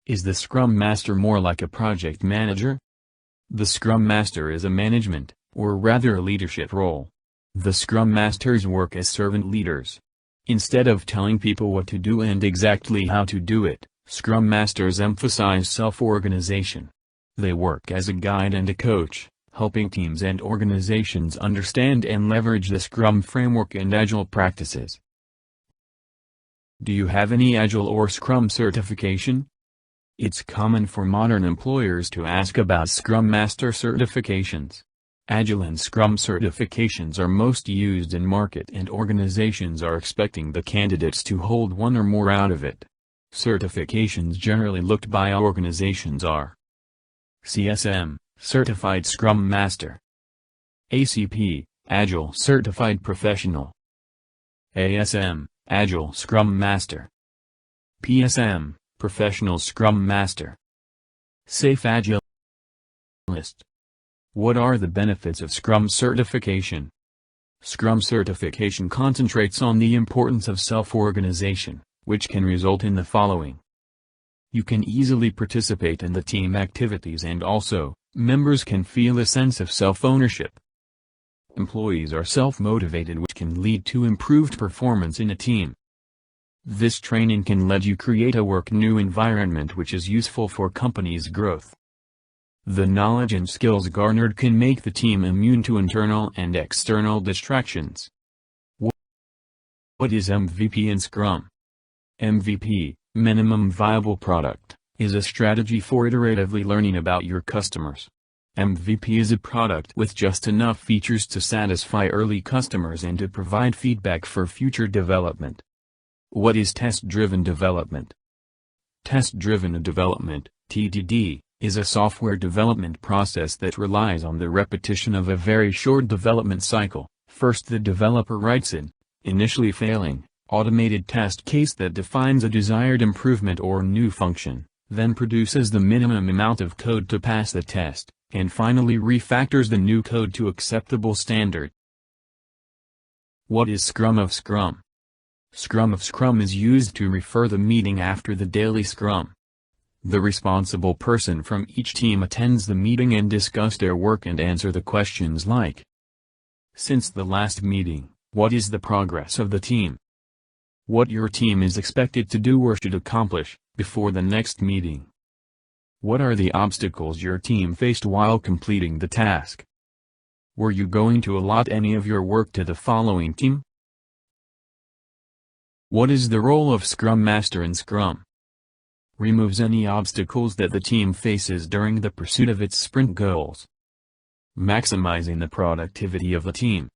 Is the Scrum Master more like a project manager? The Scrum Master is a management, or rather a leadership role. The Scrum Masters work as servant leaders. Instead of telling people what to do and exactly how to do it, Scrum Masters emphasize self-organization. They work as a guide and a coach, helping teams and organizations understand and leverage the Scrum framework and Agile practices. Do you have any Agile or Scrum certification? It's common for modern employers to ask about Scrum Master certifications. Agile and Scrum certifications are most used in market, and organizations are expecting the candidates to hold one or more out of it. Certifications generally looked by organizations are CSM, Certified Scrum Master; ACP, Agile Certified Professional; ASM, Agile Scrum Master; PSM, Professional Scrum Master; Safe Agile List. What are the benefits of Scrum certification? Scrum certification concentrates on the importance of self-organization, which can result in the following. You can easily participate in the team activities, and also, members can feel a sense of self-ownership. Employees are self-motivated, which can lead to improved performance in a team. This training can let you create a new environment which is useful for company's growth. The knowledge and skills garnered can make the team immune to internal and external distractions. What is MVP in Scrum? MVP, Minimum Viable Product, is a strategy for iteratively learning about your customers. MVP is a product with just enough features to satisfy early customers and to provide feedback for future development. What is test-driven development? Test-driven development, TDD, is a software development process that relies on the repetition of a very short development cycle. First, the developer writes an, initially failing, automated test case that defines a desired improvement or new function, then produces the minimum amount of code to pass the test, and finally refactors the new code to acceptable standard. What is Scrum of Scrum? Scrum of Scrum is used to refer the meeting after the daily Scrum. The responsible person from each team attends the meeting and discuss their work and answer the questions like: since the last meeting, what is the progress of the team? What your team is expected to do or should accomplish before the next meeting? What are the obstacles your team faced while completing the task? Were you going to allot any of your work to the following team? What is the role of Scrum Master in Scrum? Removes any obstacles that the team faces during the pursuit of its sprint goals. Maximizing the productivity of the team.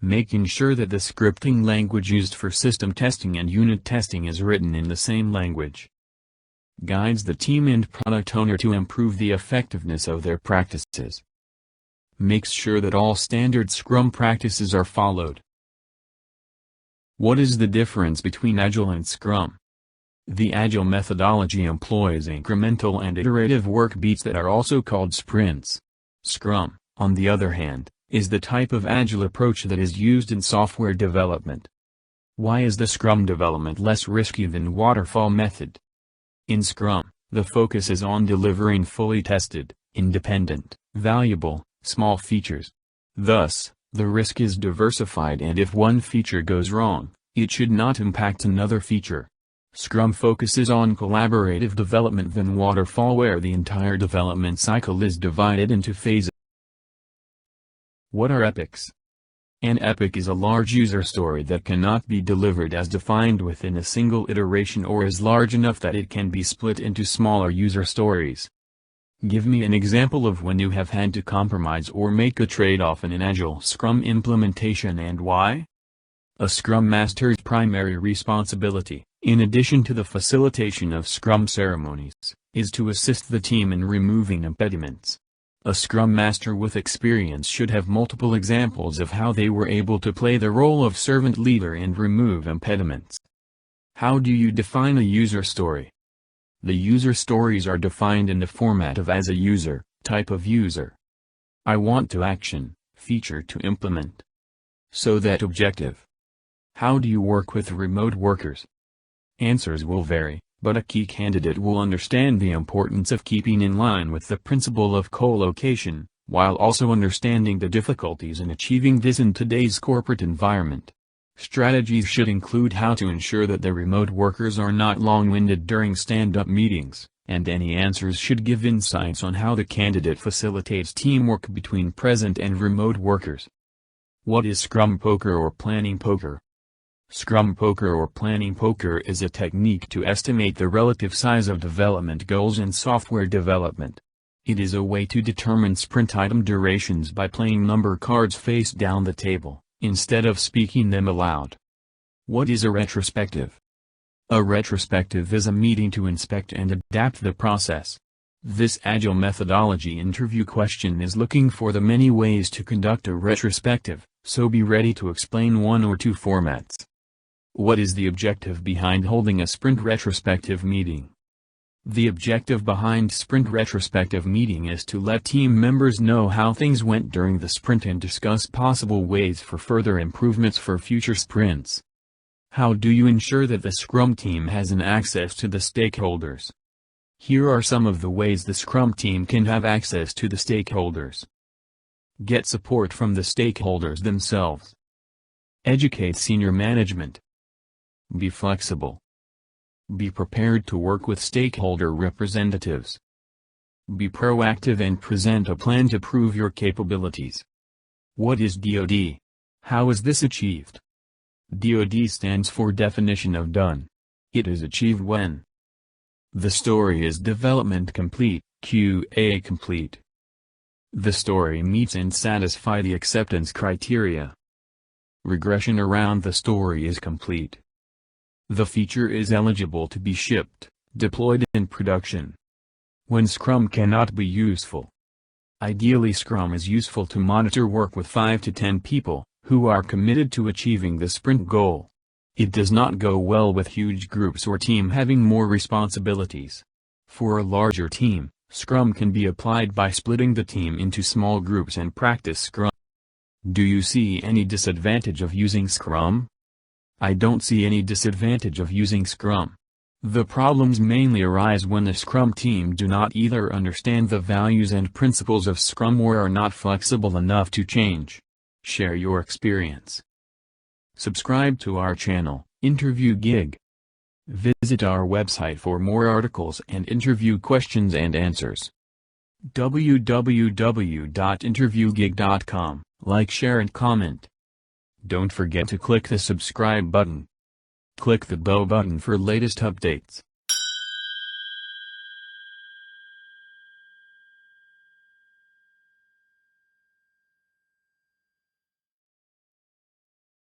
Making sure that the scripting language used for system testing and unit testing is written in the same language. Guides the team and product owner to improve the effectiveness of their practices. Makes sure that all standard Scrum practices are followed. What is the difference between Agile and Scrum? The Agile methodology employs incremental and iterative work beats that are also called sprints. Scrum, on the other hand, is the type of Agile approach that is used in software development. Why is the Scrum development less risky than waterfall method? In Scrum, the focus is on delivering fully tested, independent, valuable, small features. Thus, the risk is diversified, and if one feature goes wrong, it should not impact another feature. Scrum focuses on collaborative development than waterfall, where the entire development cycle is divided into phases. What are epics? An epic is a large user story that cannot be delivered as defined within a single iteration, or is large enough that it can be split into smaller user stories. Give me an example of when you have had to compromise or make a trade-off in an Agile Scrum implementation, and why? A Scrum Master's primary responsibility, in addition to the facilitation of Scrum ceremonies, is to assist the team in removing impediments. A Scrum Master with experience should have multiple examples of how they were able to play the role of servant leader and remove impediments. How do you define a user story? The user stories are defined in the format of as a user, type of user. I want to action, feature to implement. So that objective. How do you work with remote workers? Answers will vary, But a key candidate will understand the importance of keeping in line with the principle of co-location, while also understanding the difficulties in achieving this in today's corporate environment. Strategies should include how to ensure that the remote workers are not long-winded during stand-up meetings, and any answers should give insights on how the candidate facilitates teamwork between present and remote workers. What is Scrum Poker or Planning Poker? Scrum Poker or Planning Poker is a technique to estimate the relative size of development goals in software development. It is a way to determine sprint item durations by playing number cards face down the table, instead of speaking them aloud. What is a retrospective? A retrospective is a meeting to inspect and adapt the process. This Agile methodology interview question is looking for the many ways to conduct a retrospective, so be ready to explain one or two formats. What is the objective behind holding a sprint retrospective meeting? The objective behind sprint retrospective meeting is to let team members know how things went during the sprint and discuss possible ways for further improvements for future sprints. How do you ensure that the Scrum team has an access to the stakeholders? Here are some of the ways the Scrum team can have access to the stakeholders. Get support from the stakeholders themselves. Educate senior management. Be flexible. Be prepared to work with stakeholder representatives. Be proactive and present a plan to prove your capabilities. What is DoD? How is this achieved? DoD stands for Definition of Done. It is achieved when the story is development complete, QA complete. The story meets and satisfies the acceptance criteria. Regression around the story is complete. The feature is eligible to be shipped, deployed in production. When Scrum cannot be useful. Ideally Scrum is useful to monitor work with 5 to 10 people, who are committed to achieving the sprint goal. It does not go well with huge groups or team having more responsibilities. For a larger team, Scrum can be applied by splitting the team into small groups and practice Scrum. Do you see any disadvantage of using Scrum? I don't see any disadvantage of using Scrum. The problems mainly arise when the Scrum team do not either understand the values and principles of Scrum or are not flexible enough to change. Share your experience. Subscribe to our channel, Interview Gig. Visit our website for more articles and interview questions and answers. www.interviewgig.com. Like, share and comment. Don't forget to click the subscribe button. Click the bell button for latest updates.